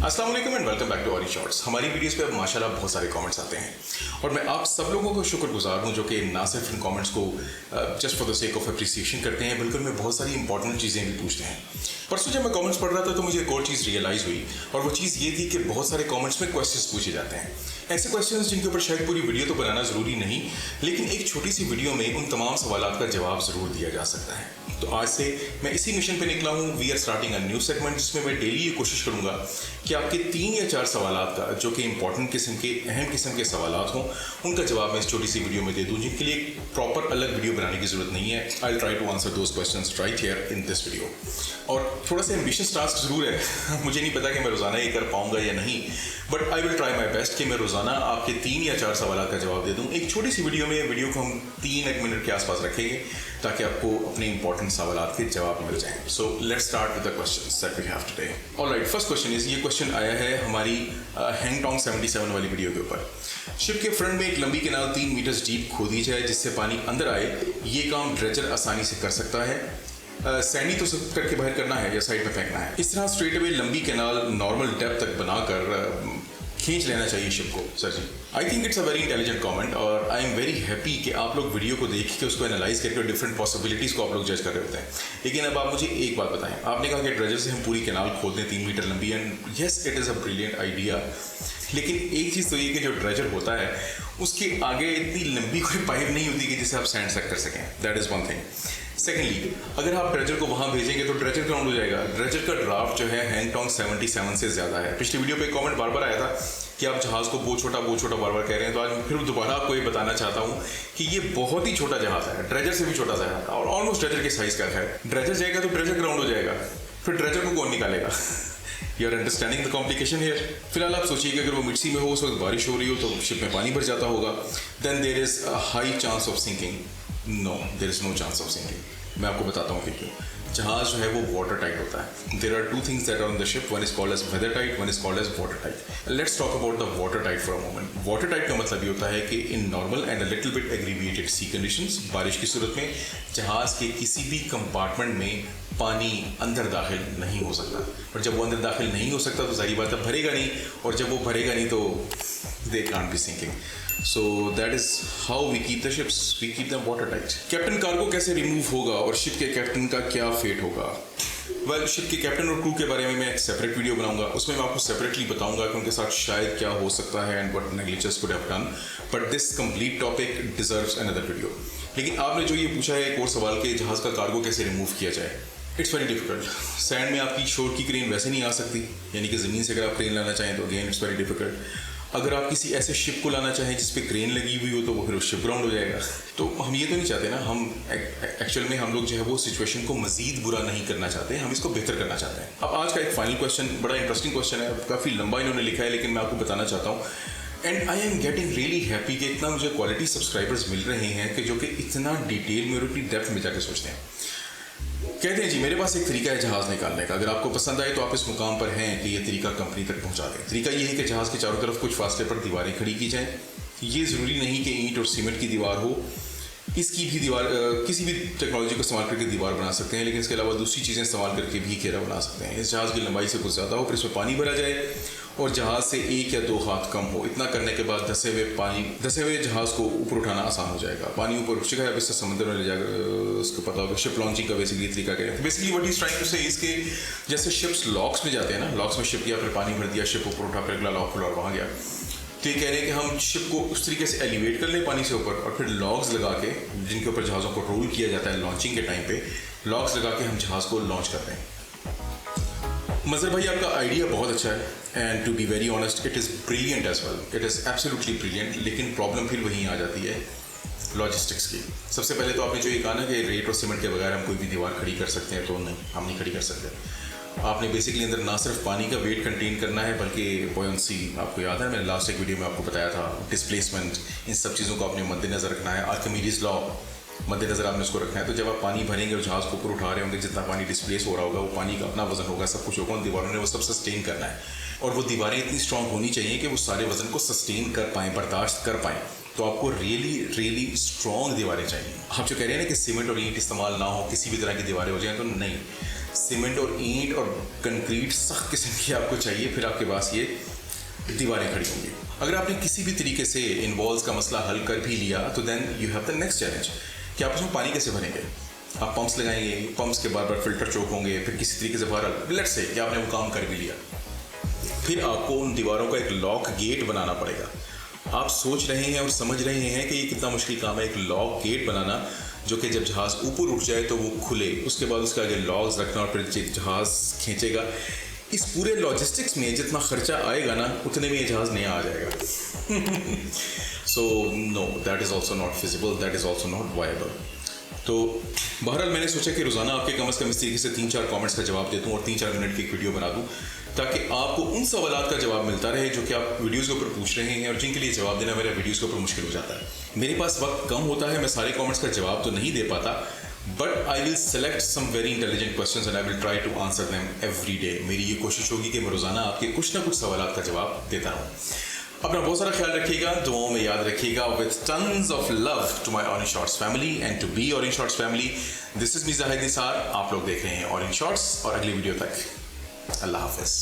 अस्सलाम वालेकुम and welcome back to ऑरी शॉर्ट्स। हमारी वीडियोस पे अब माशाल्लाह बहुत सारे कमेंट्स आते हैं और मैं आप सब लोगों को शुक्रगुजार हूं जो कि ना सिर्फ इन कमेंट्स को just for the sake of appreciation करते हैं, बल्कि मैं बहुत सारी इंपॉर्टेंट चीज़ें भी पूछते हैं। परसों जब मैं कमेंट्स पढ़ रहा था तो मुझे एक और चीज़ रियलाइज़ हुई और वो चीज़ ये थी कि बहुत सारे कमेंट्स में क्वेश्चंस पूछे जाते हैं, ऐसे क्वेश्चंस जिनके ऊपर शायद पूरी वीडियो तो बनाना ज़रूरी नहीं, लेकिन एक छोटी सी वीडियो में उन तमाम सवालात का जवाब ज़रूर दिया जा सकता है। तो आज से मैं इसी मिशन पे निकला हूँ। We are starting a new segment जिसमें मैं डेली ये कोशिश करूँगा कि आपके 3 या 4 सवालात का जो कि इंपॉर्टेंट किस्म के अहम किस्म के सवालात हों उनका जवाब मैं इस छोटी सी वीडियो में दे दूँ, जिनके लिए प्रॉपर अलग वीडियो बनाने की जरूरत नहीं है। I will try to answer those questions right here in this video. और थोड़ा सा एम्बिशियस टास्क जरूर है मुझे नहीं पता कि मैं रोजाना ये कर पाऊंगा या नहीं, but I will try my best कि मैं रोजाना आपके 3 या 4 सवालात का जवाब दे दूँ एक छोटी सी वीडियो में। वीडियो को हम 3 मिनट के आसपास रखेंगे ताकि आपको अपने इंपॉर्टेंट सवालात के जवाब मिल जाएं। So let's start with the questions that we have today. Alright, first question is, ये क्वेश्चन आया है हमारी हैंगटोंग 77 वाली वीडियो के ऊपर। शिप के फ्रंट में एक लंबी कैनाल 3 मीटर डीप खोदी जाए जिससे पानी अंदर आए, ये काम ड्रेजर आसानी से कर सकता है। सैंडी तो सब करके बाहर करना है या साइड में फेंकना है। इस तरह स्ट्रेट अवे लंबी कैनाल नॉर्मल डेप्थ तक बनाकर खींच लेना चाहिए शिप को। Sir ji, I think it's a very intelligent comment और आई एम वेरी हैप्पी कि आप लोग वीडियो को देख के उसको एनालाइज करके डिफरेंट पॉसिबिलिटीज को आप लोग जज कर रहे होते हैं। लेकिन अब आप मुझे एक बात बताएं, आपने कहा कि ड्रेजर से हम पूरी कैनाल खोद दें 3 मीटर लंबी, and yes it is a brilliant idea, लेकिन एक चीज़ तो ये कि जो ड्रेजर होता है उसके आगे इतनी लंबी कोई पाइप नहीं होती कि जिसे आप सैंड सक कर सकें। That is one thing. Secondly, अगर आप ड्रेजर को वहाँ भेजेंगे तो ड्रेजर ग्राउंड हो जाएगा। ड्रेजर का ड्राफ्ट जो है हैंगटोंग 77 से ज़्यादा है। पिछली वीडियो पे कमेंट बार बार आया था कि आप जहाज़ को बहुत छोटा बार बार कह रहे हैं, तो आज फिर दोबारा आपको ये बताना चाहता हूँ कि ये बहुत ही छोटा जहाज़ है, ड्रेजर से भी छोटा जहाज़ है और ऑलमोस्ट ड्रेजर के साइज़ का है। ड्रेजर जाएगा तो ड्रेजर ग्राउंड हो जाएगा, फिर ड्रेजर को कौन निकालेगा? You are understanding the complication here. फिलहाल आप सोचिए कि अगर वो मिड सी में हो, उस वक्त बारिश हो रही हो तो शिप में पानी भर जाता होगा, then there is a high chance of sinking. No, there is no chance of sinking. मैं आपको बताता हूँ कि क्यों। जहाज जो है वो वाटर टाइट होता है। There are 2 things that are on the ship, one is called as weather tight, one is called as water tight. Let's talk about the water tight for a moment. Water tight का मतलब ये होता है कि in normal and a little bit aggravated sea conditions, बारिश की सूरत में जहाज के किसी भी कंपार्टमेंट में पानी अंदर दाखिल नहीं हो सकता, और जब वो अंदर दाखिल नहीं हो सकता तो जाहिर बात है भरेगा नहीं, और जब वो भरेगा नहीं तो they can't be sinking. So that is how we keep the ships, we keep them watertight. Captain cargo कैसे रिमूव होगा और शिप के कैप्टन का क्या फेट होगा? वेल, शिप के कैप्टन और क्रू के बारे में मैं एक सेपरेट वीडियो बनाऊंगा, उसमें मैं आपको सेपरेटली बताऊंगा कि उनके साथ शायद क्या हो सकता है and what negligence could have done, but this complete topic deserves another video. लेकिन आपने जो ये पूछा है एक और सवाल कि जहाज का कार्गो कैसे रिमूव किया जाए, इट्स वेरी डिफिकल्ट। सैंड में आपकी शोर की क्रेन वैसे नहीं आ सकती, यानी कि ज़मीन से अगर आप क्रेन लाना चाहें तो अगेन इट्स वेरी डिफिकल्ट। अगर आप किसी ऐसे शिप को लाना चाहें जिस पे क्रेन लगी हुई हो तो वो फिर शिप ग्राउंड हो जाएगा। तो हम ये तो नहीं चाहते ना, हम एक्चुअल में हम लोग जो है वो सिचुएशन को मजीद बुरा नहीं करना चाहते, हम इसको बेहतर करना चाहते हैं। अब आज का एक फाइनल क्वेश्चन बड़ा इंटरेस्टिंग क्वेश्चन है, काफ़ी लंबा इन्होंने लिखा है, लेकिन मैं आपको बताना चाहता हूँ and I am getting really happy कि इतना मुझे क्वालिटी सब्सक्राइबर्स मिल रहे हैं कि जो कि इतना डिटेल में और इतनी डेप्थ में जाके सोचते हैं। कहते हैं जी मेरे पास एक तरीका है जहाज़ निकालने का, अगर आपको पसंद आए तो आप इस मुकाम पर हैं कि ये तरीका कंपनी तक पहुंचा दें। तरीका ये है कि जहाज़ के चारों तरफ कुछ फासले पर दीवारें खड़ी की जाएं। ये ज़रूरी नहीं कि ईंट और सीमेंट की दीवार हो, इसकी भी दीवार किसी भी टेक्नोलॉजी को इस्तेमाल करके दीवार बना सकते हैं, लेकिन इसके अलावा दूसरी चीज़ें इस्तेमाल करके भी घेरा बना सकते हैं। इस जहाज़ की लंबाई से कुछ ज़्यादा हो, फिर इसमें पानी भरा जाए और जहाज़ से 1 या 2 हाथ कम हो। इतना करने के बाद धसे हुए जहाज़ को ऊपर उठाना आसान हो जाएगा। पानी ऊपर उठ चुका है, अब इससे समुद्र में ले जाकर उसको पता होगा। शिप लॉन्चिंग का बेसिकली तरीका क्या है, basically what is trying to say इसके जैसे शिप्स लॉक्स में जाते हैं ना, लॉक्स में शिप किया, फिर पानी भर दिया, शिप ऊपर उठा, फिर अगला लॉक खुला और वहाँ गया। तो ये कह रहे हैं कि हम शिप को उस तरीके से एलिवेट कर लें पानी से ऊपर, और फिर लॉग्स लगा के, जिनके ऊपर जहाज़ों को रोल किया जाता है लॉन्चिंग के टाइम पे, लॉग्स लगा के हम जहाज़ को लॉन्च कर रहे हैं। मज़हर भाई आपका आइडिया बहुत अच्छा है and to be very honest it is brilliant as well, it is absolutely brilliant, लेकिन प्रॉब्लम फिर वहीं आ जाती है लॉजिस्टिक्स की। सबसे पहले तो आपने जो ये कहा ना कि रेत और सीमेंट के बगैर हम कोई भी दीवार खड़ी कर सकते हैं, तो नहीं, हम नहीं खड़ी कर सकते। आपने बेसिकली अंदर ना सिर्फ पानी का वेट कंटेन करना है बल्कि बॉयंसी, आपको याद है मैंने लास्ट एक वीडियो में आपको बताया था, डिस्प्लेसमेंट, इन सब चीज़ों को आपने मद्देनज़र रखना है। आर्किमिडीज लॉ मद्देनज़र आपने उसको रखना है। तो जब आप पानी भरेंगे और जहाज़ को ऊपर उठा रहे होंगे, जितना पानी डिस्प्लेस हो रहा होगा वो पानी का अपना वजन होगा, सब कुछ होगा, उन दीवारों ने वो सब सस्टेन करना है, और वो दीवारें इतनी स्ट्रॉन्ग होनी चाहिए कि वो सारे वजन को सस्टेन कर पाएँ, बर्दाश्त कर पाएँ। तो आपको रियली स्ट्रॉन्ग दीवारें चाहिए। आप जो कह रहे हैं ना कि सीमेंट और ईंट इस्तेमाल ना हो, किसी भी तरह की दीवारें हो जाएँ, तो नहीं, सीमेंट और ईंट और कंक्रीट सख्त किस्म की आपको चाहिए, फिर आपके पास ये दीवारें खड़ी होंगी। अगर आपने किसी भी तरीके से इन वॉल्स का मसला हल कर भी लिया तो then you have the next challenge कि आप उसमें पानी कैसे भरेंगे। आप पंप्स लगाएंगे, पंप्स के बार बार फिल्टर चोक होंगे, फिर किसी तरीके से बाहर लेट्स से कि आपने वो काम कर भी लिया, फिर आपको उन दीवारों का एक लॉक गेट बनाना पड़ेगा। आप सोच रहे हैं और समझ रहे हैं कि ये कितना मुश्किल काम है, एक लॉक गेट बनाना जो कि जब जहाज़ ऊपर उठ जाए तो वो खुले, उसके बाद उसके आगे लॉग्स रखना और फिर जहाज़ खींचेगा। इस पूरे लॉजिस्टिक्स में जितना खर्चा आएगा ना, उतने में ये जहाज़ नया आ जाएगा। So no, that is also not feasible, that is also not viable. तो बहरहाल मैंने सोचा कि रोज़ाना आपके कम अज़ कम इस तरीके से 3-4 कमेंट्स का जवाब देता हूँ और 3-4 मिनट की एक वीडियो बना दूँ, ताकि आपको उन सवालात का जवाब मिलता रहे जो कि आप वीडियोज़ के ऊपर पूछ रहे हैं और जिनके लिए जवाब देना मेरे वीडियोज़ के ऊपर मुश्किल हो जाता है। मेरे पास वक्त कम होता है, मैं सारे कमेंट्स का जवाब तो नहीं दे पाता, but I will select some very intelligent questions and I will try to answer them every day. मेरी ये कोशिश होगी कि मैं रोज़ाना आपके कुछ ना कुछ सवालात का जवाब देता रहूँ। अपना बहुत सारा ख्याल रखिएगा, दुआओं में याद रखिएगा। With tons of love to my orange shorts family and to be orange shorts family, this is me Zahid Nisar. आप लोग देख रहे हैं ऑरेंज शॉर्ट्स और अगली वीडियो तक अल्लाह हाफिज़।